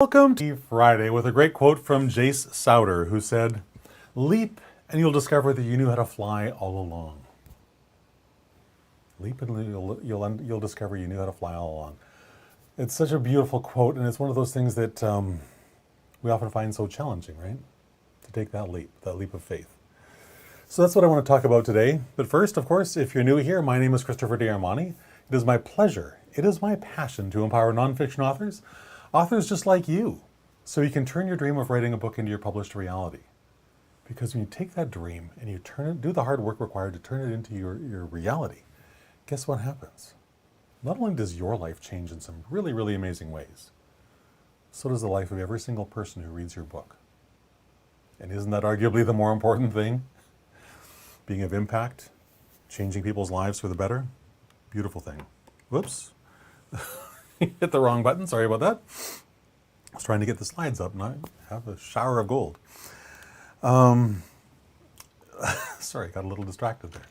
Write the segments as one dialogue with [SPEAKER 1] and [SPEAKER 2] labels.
[SPEAKER 1] Welcome to Friday with a great quote from Jase Souder, who said, "Leap and you'll discover that you knew how to fly all along." Leap and you'll discover you knew how to fly all along. It's such a beautiful quote, and it's one of those things that we often find so challenging, right? To take that leap of faith. So that's what I want to talk about today. But first, of course, if you're new here, my name is Christopher D'Armani. It is my pleasure, it is my passion to empower nonfiction authors just like you, so you can turn your dream of writing a book into your published reality. Because when you take that dream and you do the hard work required to turn it into your reality, guess what happens? Not only does your life change in some really, really amazing ways, so does the life of every single person who reads your book. And isn't that arguably the more important thing? Being of impact, changing people's lives for the better? Beautiful thing. Whoops. Hit the wrong button, sorry about that. I was trying to get the slides up and I have a shower of gold. Sorry, got a little distracted there.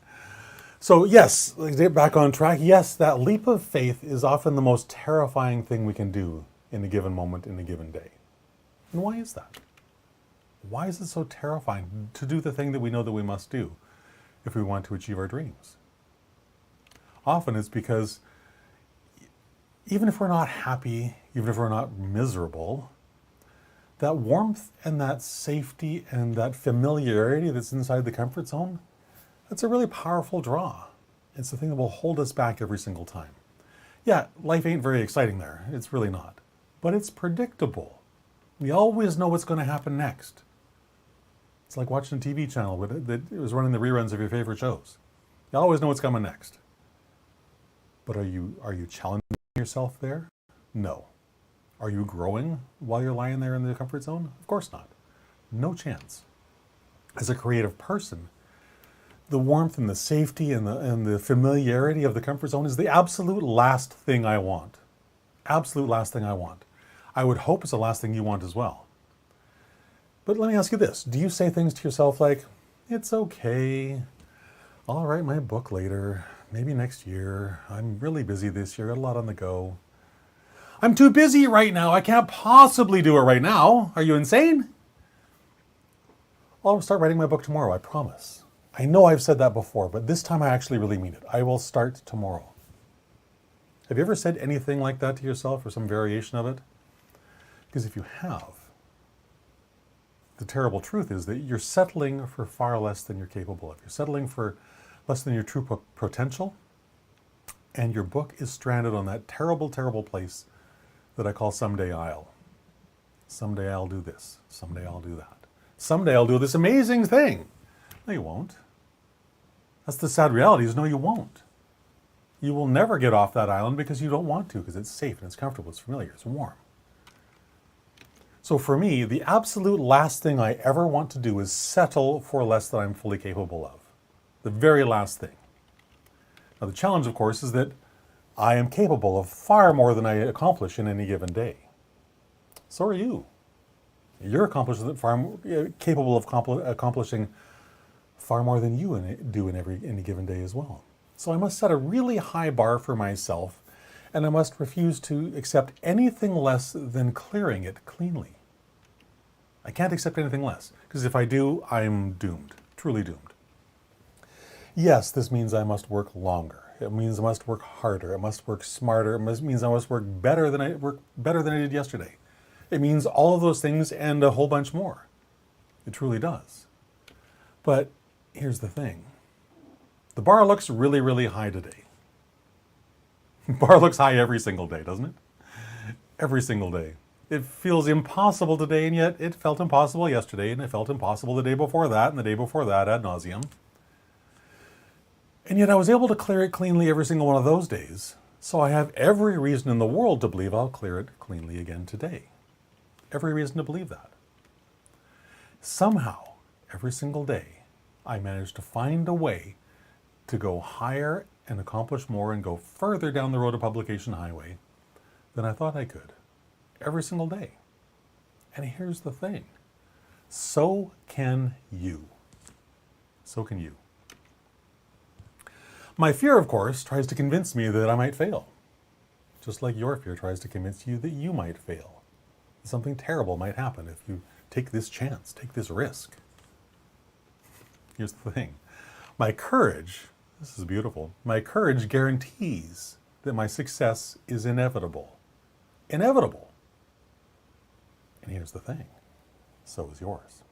[SPEAKER 1] So yes, let's get back on track. Yes, that leap of faith is often the most terrifying thing we can do in a given moment, in a given day. And why is that? Why is it so terrifying to do the thing that we know that we must do if we want to achieve our dreams? Often it's because even if we're not happy, even if we're not miserable, that warmth and that safety and that familiarity that's inside the comfort zone, that's a really powerful draw. It's the thing that will hold us back every single time. Yeah, life ain't very exciting there. It's really not. But it's predictable. We always know what's going to happen next. It's like watching a TV channel that was running the reruns of your favorite shows. You always know what's coming next. But are you challenging yourself there? No. Are you growing while you're lying there in the comfort zone? Of course not. No chance. As a creative person, the warmth and the safety and the familiarity of the comfort zone is the absolute last thing I want. Absolute last thing I want. I would hope it's the last thing you want as well. But let me ask you this. Do you say things to yourself like, "It's okay, I'll write my book later, maybe next year, I'm really busy this year, got a lot on the go. I'm too busy right now, I can't possibly do it right now. Are you insane? I'll start writing my book tomorrow, I promise." I know I've said that before, but this time I actually really mean it. I will start tomorrow. Have you ever said anything like that to yourself or some variation of it? Because if you have, the terrible truth is that you're settling for far less than you're capable of. You're settling for less than your true potential, and your book is stranded on that terrible, terrible place that I call someday I'll. Someday I'll do this. Someday I'll do that. Someday I'll do this amazing thing. No, you won't. That's the sad reality is no, you won't. You will never get off that island because you don't want to, because it's safe and it's comfortable, it's familiar, it's warm. So for me, the absolute last thing I ever want to do is settle for less than I'm fully capable of. The very last thing. Now the challenge, of course, is that I am capable of far more than I accomplish in any given day. So are you. You're capable of accomplishing far more than you do in any given day as well. So I must set a really high bar for myself, and I must refuse to accept anything less than clearing it cleanly. I can't accept anything less, because if I do, I'm doomed, truly doomed. Yes, this means I must work longer. It means I must work harder. It must work smarter. It means I must work better than I did yesterday. It means all of those things and a whole bunch more. It truly does. But here's the thing. The bar looks really, really high today. The bar looks high every single day, doesn't it? Every single day. It feels impossible today, and yet it felt impossible yesterday, and it felt impossible the day before that, and the day before that, ad nauseum. And yet I was able to clear it cleanly every single one of those days, so I have every reason in the world to believe I'll clear it cleanly again today. Every reason to believe that. Somehow, every single day, I managed to find a way to go higher and accomplish more and go further down the road of publication highway than I thought I could. Every single day. And here's the thing. So can you. So can you. My fear, of course, tries to convince me that I might fail. Just like your fear tries to convince you that you might fail. Something terrible might happen if you take this chance, take this risk. Here's the thing. My courage, this is beautiful, my courage guarantees that my success is inevitable. Inevitable. And here's the thing, so is yours.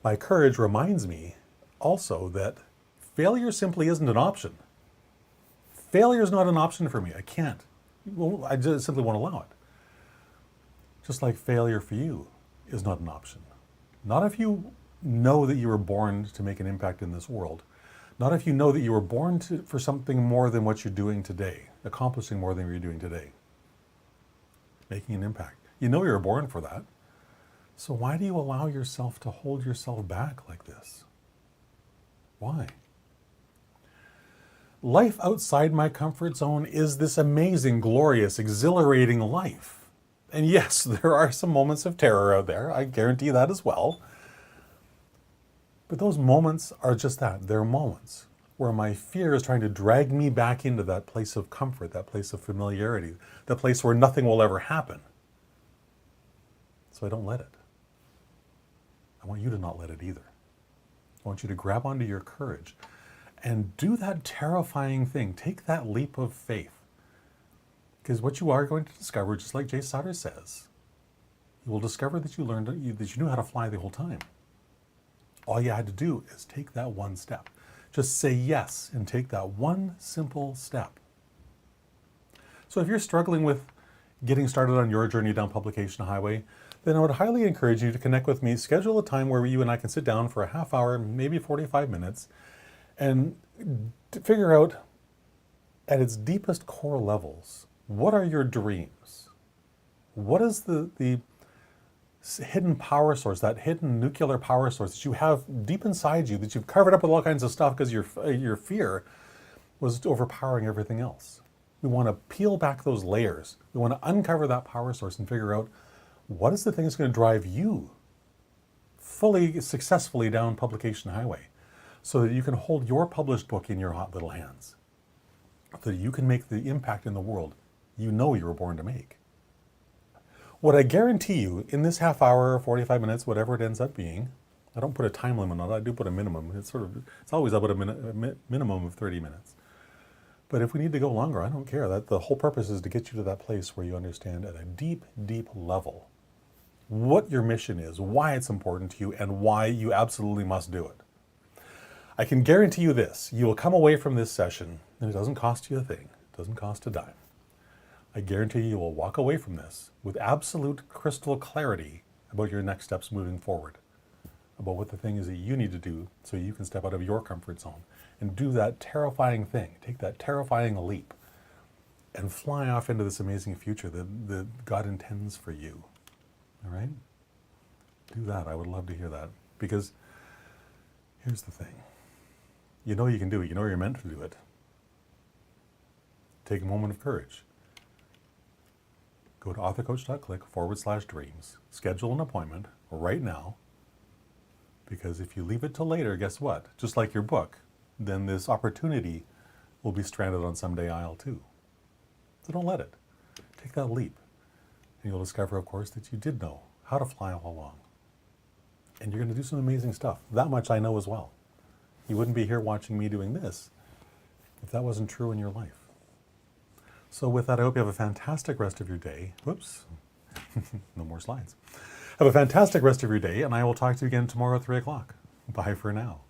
[SPEAKER 1] My courage reminds me also that failure simply isn't an option. Failure is not an option for me. I can't. Well, I just simply won't allow it. Just like failure for you is not an option. Not if you know that you were born to make an impact in this world. Not if you know that you were born for something more than what you're doing today, accomplishing more than you're doing today, making an impact. You know you were born for that. So why do you allow yourself to hold yourself back like this? Why? Life outside my comfort zone is this amazing, glorious, exhilarating life. And yes, there are some moments of terror out there. I guarantee that as well. But those moments are just that. They're moments where my fear is trying to drag me back into that place of comfort, that place of familiarity, that place where nothing will ever happen. So I don't let it. I want you to not let it either. I want you to grab onto your courage and do that terrifying thing. Take that leap of faith. Because what you are going to discover, just like Jase Souder says, you will discover that you knew how to fly the whole time. All you had to do is take that one step. Just say yes and take that one simple step. So if you're struggling with getting started on your journey down Publication Highway, then I would highly encourage you to connect with me. Schedule a time where you and I can sit down for a half hour, maybe 45 minutes, and figure out at its deepest core levels, what are your dreams? What is the hidden power source, that hidden nuclear power source that you have deep inside you, that you've covered up with all kinds of stuff because your fear was overpowering everything else? We want to peel back those layers. We want to uncover that power source and figure out what is the thing that's going to drive you fully, successfully down Publication Highway so that you can hold your published book in your hot little hands, so that you can make the impact in the world you know you were born to make. What I guarantee you in this half hour, 45 minutes, whatever it ends up being, I don't put a time limit on it, I do put a minimum. It's always about a minimum of 30 minutes. But if we need to go longer, I don't care. That the whole purpose is to get you to that place where you understand at a deep, deep level what your mission is, why it's important to you, and why you absolutely must do it. I can guarantee you this, you will come away from this session, and it doesn't cost you a thing, it doesn't cost a dime. I guarantee you will walk away from this with absolute crystal clarity about your next steps moving forward, about what the thing is that you need to do so you can step out of your comfort zone and do that terrifying thing, take that terrifying leap, and fly off into this amazing future that God intends for you. All right? Do that. I would love to hear that. Because here's the thing. You know you can do it. You know you're meant to do it. Take a moment of courage. Go to authorcoach.click/dreams. Schedule an appointment right now. Because if you leave it till later, guess what? Just like your book, then this opportunity will be stranded on someday aisle too. So don't let it. Take that leap. And you'll discover, of course, that you did know how to fly all along. And you're going to do some amazing stuff. That much I know as well. You wouldn't be here watching me doing this if that wasn't true in your life. So with that, I hope you have a fantastic rest of your day. Whoops. No more slides. Have a fantastic rest of your day, and I will talk to you again tomorrow at 3 o'clock. Bye for now.